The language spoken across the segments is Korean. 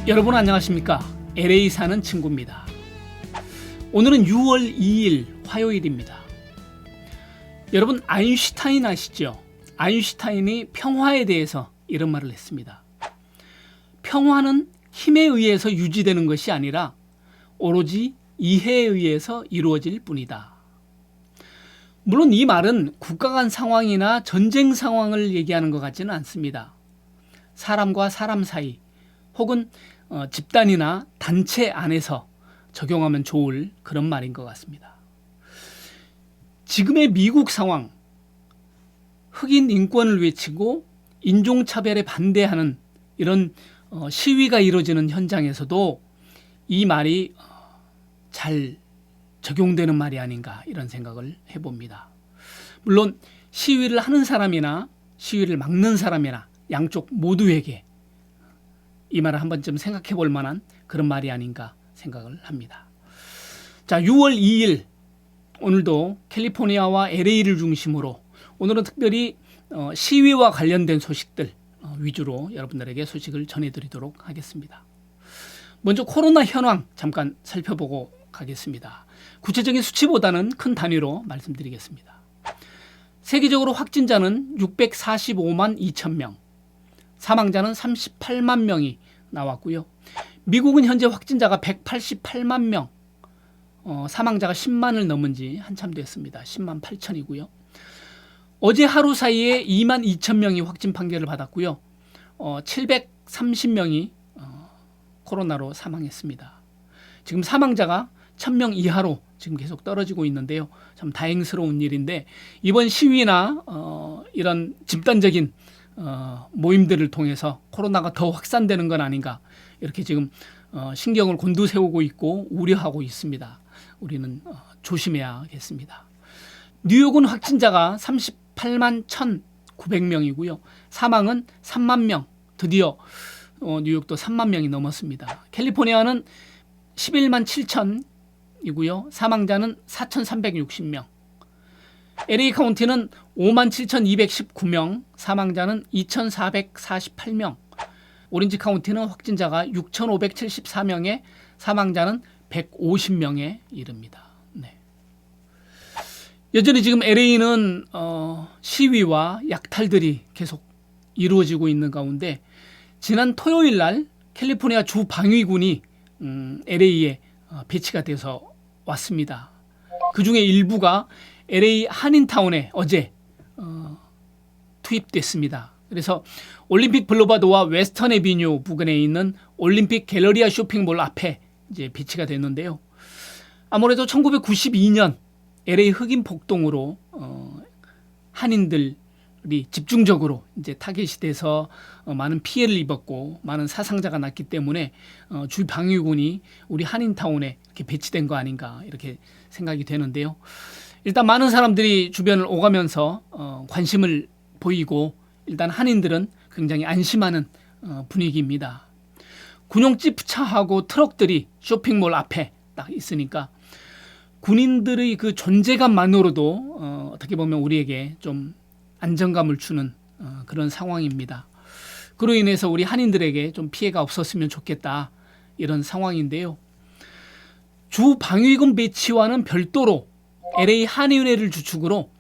여러분 안녕하십니까? LA 사는 친구입니다. 오늘은 6월 2일 화요일입니다. 여러분 아인슈타인 아시죠? 아인슈타인이 평화에 대해서 이런 말을 했습니다. 평화는 힘에 의해서 유지되는 것이 아니라 오로지 이해에 의해서 이루어질 뿐이다. 물론 이 말은 국가 간 상황이나 전쟁 상황을 얘기하는 것 같지는 않습니다. 사람과 사람 사이 혹은 집단이나 단체 안에서 적용하면 좋을 그런 말인 것 같습니다. 지금의 미국 상황, 흑인 인권을 외치고 인종차별에 반대하는 이런 시위가 이루어지는 현장에서도 이 말이 잘 적용되는 말이 아닌가 이런 생각을 해봅니다. 물론 시위를 하는 사람이나 시위를 막는 사람이나 양쪽 모두에게 이 말을 한 번쯤 생각해 볼 만한 그런 말이 아닌가 생각을 합니다. 자, 6월 2일 오늘도 캘리포니아와 LA를 중심으로 오늘은 특별히 시위와 관련된 소식들 위주로 여러분들에게 소식을 전해드리도록 하겠습니다. 먼저 코로나 현황 잠깐 살펴보고 가겠습니다. 구체적인 수치보다는 큰 단위로 말씀드리겠습니다. 세계적으로 확진자는 645만 2천 명, 사망자는 38만 명이 나왔고요. 미국은 현재 확진자가 188만 명, 사망자가 10만을 넘은 지 한참 됐습니다. 10만 8천이고요. 어제 하루 사이에 2만 2천 명이 확진 판결을 받았고요. 730명이 코로나로 사망했습니다. 지금 사망자가 1000명 이하로 지금 계속 떨어지고 있는데요. 참 다행스러운 일인데 이번 시위나 이런 집단적인 모임들을 통해서 코로나가 더 확산되는 건 아닌가 이렇게 지금 신경을 곤두세우고 있고 우려하고 있습니다. 우리는 조심해야겠습니다. 뉴욕은 확진자가 38만 1,900명이고요. 사망은 3만 명, 드디어 뉴욕도 3만 명이 넘었습니다. 캘리포니아는 11만 7천이고요. 사망자는 4,360명. LA 카운티는 5만 7,219명, 사망자는 2,448명. 오렌지 카운티는 확진자가 6,574명에 사망자는 150명에 이릅니다. 네. 여전히 지금 LA는 시위와 약탈들이 계속 이루어지고 있는 가운데 지난 토요일 날 캘리포니아 주 방위군이 LA에 배치가 돼서 왔습니다. 그중에 일부가 LA 한인타운에 어제 투입됐습니다. 그래서 올림픽 블루바드와 웨스턴 애비뉴 부근에 있는 올림픽 갤러리아 쇼핑몰 앞에 이제 배치가 됐는데요. 아무래도 1992년 LA 흑인 폭동으로 한인들이 집중적으로 이제 타겟이 돼서 많은 피해를 입었고 많은 사상자가 났기 때문에 주 방위군이 우리 한인타운에 이렇게 배치된 거 아닌가 이렇게 생각이 되는데요. 일단 많은 사람들이 주변을 오가면서 관심을 보이고 일단 한인들은 굉장히 안심하는 분위기입니다. 군용지프차하고 트럭들이 쇼핑몰 앞에 딱 있으니까 군인들의 그 존재감만으로도 어떻게 보면 우리에게 좀 안정감을 주는 그런 상황입니다. 그로 인해서 우리 한인들에게 좀 피해가 없었으면 좋겠다 이런 상황인데요. 주 방위군 배치와는 별도로 LA 한인회를 주축으로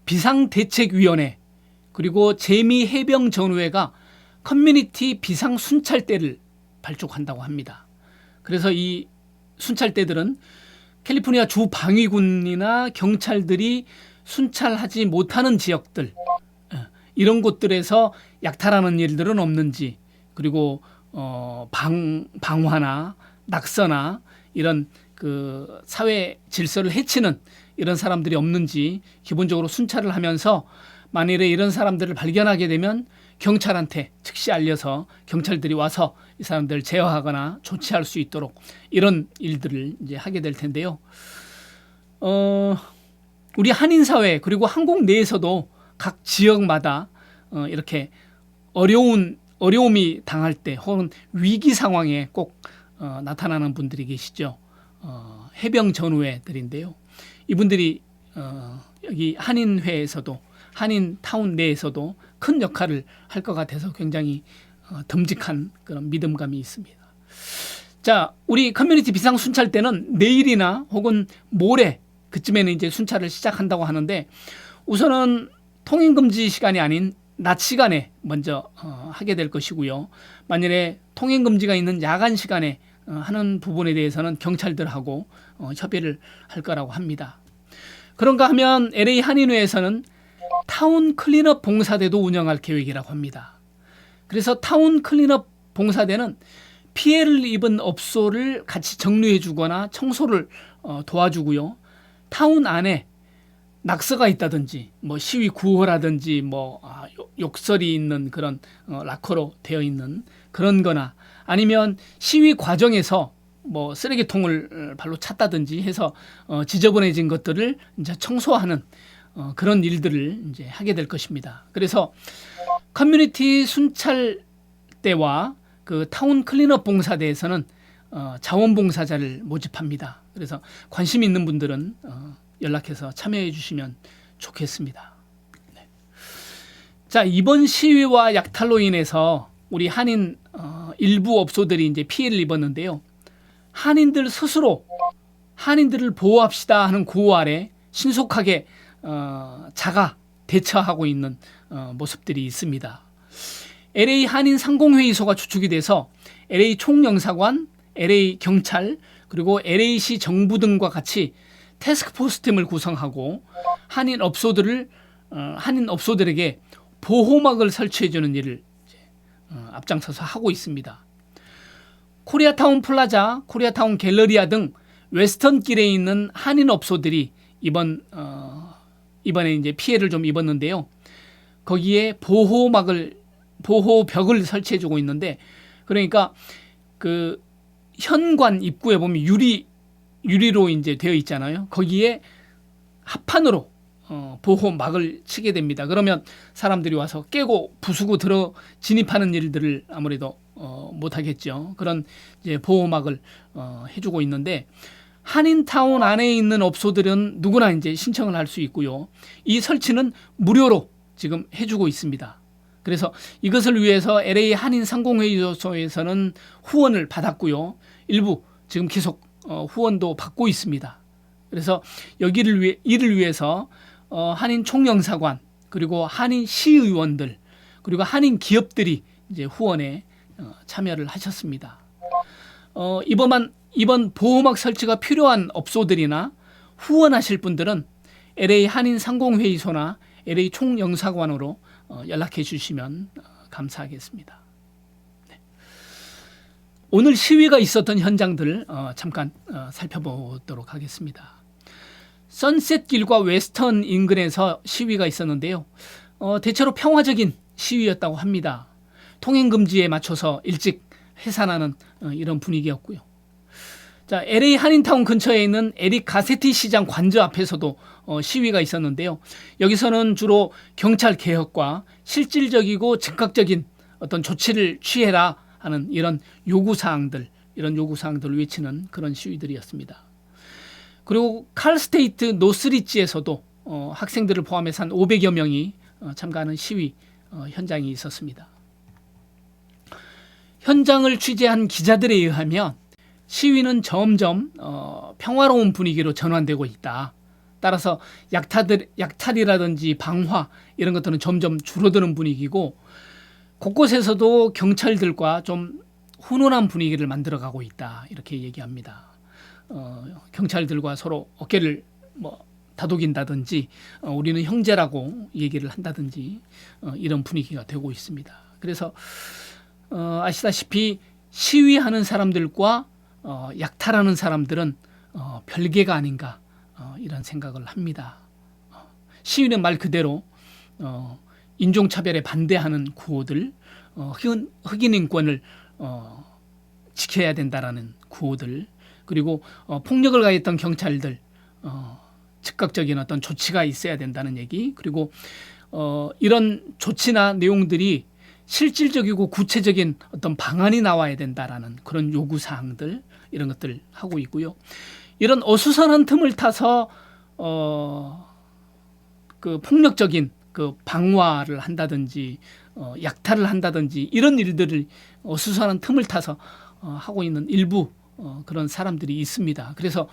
비상대책위원회 그리고 재미해병전후회가 커뮤니티 비상순찰대를 발족한다고 합니다. 그래서 이 순찰대들은 캘리포니아 주 방위군이나 경찰들이 순찰하지 못하는 지역들 이런 곳들에서 약탈하는 일들은 없는지 그리고 방화나 낙서나 이런 그 사회 질서를 해치는 이런 사람들이 없는지 기본적으로 순찰을 하면서 만일에 이런 사람들을 발견하게 되면 경찰한테 즉시 알려서 경찰들이 와서 이 사람들을 제어하거나 조치할 수 있도록 이런 일들을 이제 하게 될 텐데요. 우리 한인 사회 그리고 한국 내에서도 각 지역마다 이렇게 어려움이 당할 때 혹은 위기 상황에 꼭 나타나는 분들이 계시죠. 해병 전후회들인데요. 이분들이 여기 한인회에서도 한인타운 내에서도 큰 역할을 할 것 같아서 굉장히 듬직한 그런 믿음감이 있습니다. 자, 우리 커뮤니티 비상 순찰 때는 내일이나 혹은 모레 그쯤에는 이제 순찰을 시작한다고 하는데, 우선은 통행 금지 시간이 아닌 낮 시간에 먼저 하게 될 것이고요. 만일에 통행 금지가 있는 야간 시간에 하는 부분에 대해서는 경찰들하고 협의를 할 거라고 합니다. 그런가 하면 LA 한인회에서는 타운 클린업 봉사대도 운영할 계획이라고 합니다. 그래서 타운 클린업 봉사대는 피해를 입은 업소를 같이 정리해 주거나 청소를 도와주고요. 타운 안에 낙서가 있다든지 뭐 시위 구호라든지 뭐 욕설이 있는 그런 락커로 되어 있는 그런 거나, 아니면 시위 과정에서 뭐 쓰레기통을 발로 찼다든지 해서 지저분해진 것들을 이제 청소하는 그런 일들을 이제 하게 될 것입니다. 그래서 커뮤니티 순찰 대와 그 타운 클린업 봉사대에서는 자원봉사자를 모집합니다. 그래서 관심 있는 분들은 연락해서 참여해 주시면 좋겠습니다. 네. 자, 이번 시위와 약탈로 인해서 우리 한인 일부 업소들이 이제 피해를 입었는데요. 한인들 스스로 한인들을 보호합시다 하는 구호 아래 신속하게 자가 대처하고 있는 모습들이 있습니다. LA 한인 상공회의소가 주축이 돼서 LA 총영사관, LA 경찰, 그리고 LA시 정부 등과 같이 태스크포스 팀을 구성하고 한인 업소들에게 보호막을 설치해주는 일을 앞장서서 하고 있습니다. 코리아타운 플라자, 코리아타운 갤러리아 등 웨스턴길에 있는 한인 업소들이 이번에 이제 피해를 좀 입었는데요. 거기에 보호벽을 설치해주고 있는데, 그러니까 그 현관 입구에 보면 유리로 이제 되어 있잖아요. 거기에 합판으로 보호막을 치게 됩니다. 그러면 사람들이 와서 깨고 부수고 진입하는 일들을 아무래도 못하겠죠. 그런 이제 보호막을 해주고 있는데, 한인타운 안에 있는 업소들은 누구나 이제 신청을 할 수 있고요. 이 설치는 무료로 지금 해주고 있습니다. 그래서 이것을 위해서 LA 한인 상공회의소에서는 후원을 받았고요. 일부 지금 계속 후원도 받고 있습니다. 그래서 이를 위해서 한인 총영사관, 그리고 한인 시의원들, 그리고 한인 기업들이 이제 후원에 참여를 하셨습니다. 이번 보호막 설치가 필요한 업소들이나 후원하실 분들은 LA 한인 상공회의소나 LA 총영사관으로 연락해 주시면 감사하겠습니다. 네. 오늘 시위가 있었던 현장들 잠깐 살펴보도록 하겠습니다. 선셋길과 웨스턴 인근에서 시위가 있었는데요. 대체로 평화적인 시위였다고 합니다. 통행금지에 맞춰서 일찍 해산하는 이런 분위기였고요. 자, LA 한인타운 근처에 있는 에릭 가세티 시장 관저 앞에서도 시위가 있었는데요. 여기서는 주로 경찰 개혁과 실질적이고 즉각적인 어떤 조치를 취해라 하는 이런 요구사항들을 외치는 그런 시위들이었습니다. 그리고 칼스테이트 노스리지에서도 학생들을 포함해서 한 500여 명이 참가하는 시위 현장이 있었습니다. 현장을 취재한 기자들에 의하면 시위는 점점 평화로운 분위기로 전환되고 있다. 따라서 약탈이라든지 방화 이런 것들은 점점 줄어드는 분위기고, 곳곳에서도 경찰들과 좀 훈훈한 분위기를 만들어가고 있다. 이렇게 얘기합니다. 경찰들과 서로 어깨를 다독인다든지 우리는 형제라고 얘기를 한다든지 이런 분위기가 되고 있습니다. 그래서 아시다시피 시위하는 사람들과 약탈하는 사람들은 별개가 아닌가 이런 생각을 합니다. 시위는 말 그대로 인종차별에 반대하는 구호들, 흑인 인권을 지켜야 된다라는 구호들, 그리고 폭력을 가했던 경찰들 즉각적인 어떤 조치가 있어야 된다는 얘기, 그리고 이런 조치나 내용들이 실질적이고 구체적인 어떤 방안이 나와야 된다라는 그런 요구사항들, 이런 것들 하고 있고요. 이런 어수선한 틈을 타서 그 폭력적인 그 방화를 한다든지 약탈을 한다든지 이런 일들을 어수선한 틈을 타서 하고 있는 일부 그런 사람들이 있습니다. 그래서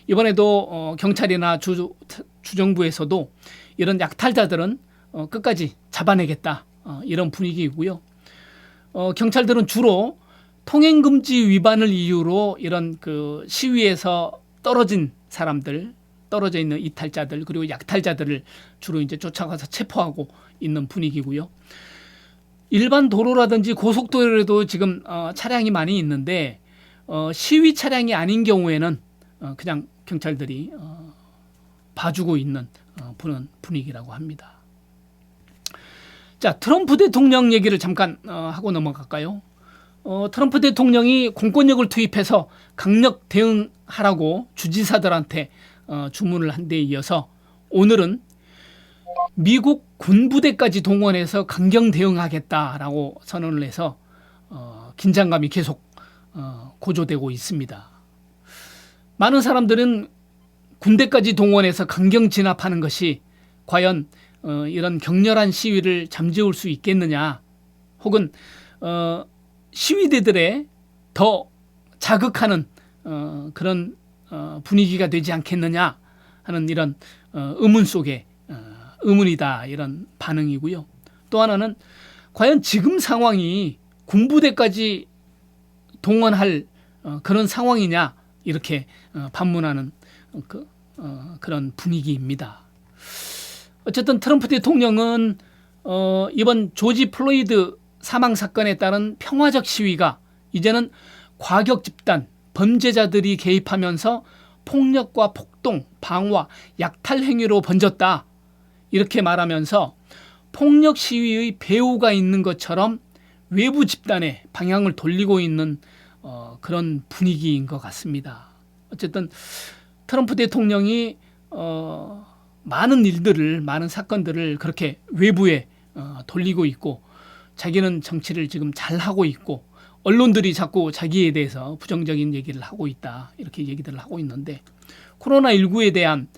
이번에도 경찰이나 주정부에서도 이런 약탈자들은 끝까지 잡아내겠다 이런 분위기이고요. 경찰들은 주로 통행금지 위반을 이유로 이런 그 시위에서 떨어진 사람들, 떨어져 있는 이탈자들 그리고 약탈자들을 주로 이제 쫓아가서 체포하고 있는 분위기고요. 일반 도로라든지 고속도로에도 지금 차량이 많이 있는데 시위 차량이 아닌 경우에는 그냥 경찰들이 봐주고 있는 분위기라고 합니다. 자, 트럼프 대통령 얘기를 잠깐 하고 넘어갈까요? 트럼프 대통령이 공권력을 투입해서 강력 대응하라고 주지사들한테 주문을 한 데 이어서 오늘은 미국 군부대까지 동원해서 강경 대응하겠다라고 선언을 해서 긴장감이 계속 고조되고 있습니다. 많은 사람들은 군대까지 동원해서 강경 진압하는 것이 과연 이런 격렬한 시위를 잠재울 수 있겠느냐, 혹은 시위대들의 더 자극하는 그런 분위기가 되지 않겠느냐 하는 이런 의문 속에 의문이다 이런 반응이고요. 또 하나는 과연 지금 상황이 군부대까지 동원할 그런 상황이냐 이렇게 반문하는 그런 분위기입니다. 어쨌든 트럼프 대통령은 이번 조지 플로이드 사망 사건에 따른 평화적 시위가 이제는 과격 집단, 범죄자들이 개입하면서 폭력과 폭동, 방화, 약탈 행위로 번졌다. 이렇게 말하면서 폭력 시위의 배후가 있는 것처럼 외부 집단의 방향을 돌리고 있는 그런 분위기인 것 같습니다. 어쨌든 트럼프 대통령이 많은 일들을, 많은 사건들을 그렇게 외부에 돌리고 있고 자기는 정치를 지금 잘하고 있고 언론들이 자꾸 자기에 대해서 부정적인 얘기를 하고 있다 이렇게 얘기들을 하고 있는데 코로나19에 대한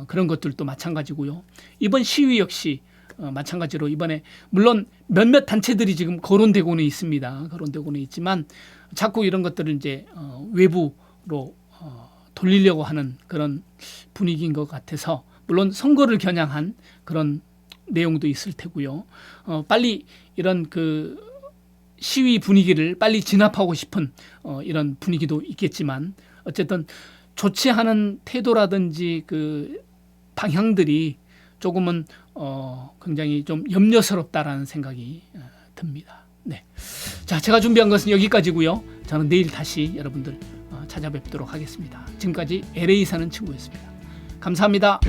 그런 것들도 마찬가지고요. 이번 시위 역시 마찬가지로 이번에 물론 몇몇 단체들이 지금 거론되고는 있습니다. 거론되고는 있지만 자꾸 이런 것들을 이제 외부로 돌리려고 하는 그런 분위기인 것 같아서 물론 선거를 겨냥한 그런 내용도 있을 테고요. 빨리 이런 그 시위 분위기를 빨리 진압하고 싶은 이런 분위기도 있겠지만 어쨌든 좋지 않은 태도라든지 그 방향들이 조금은 굉장히 좀 염려스럽다라는 생각이 듭니다. 네. 자, 제가 준비한 것은 여기까지고요. 저는 내일 다시 여러분들 찾아뵙도록 하겠습니다. 지금까지 LA 사는 친구였습니다. 감사합니다.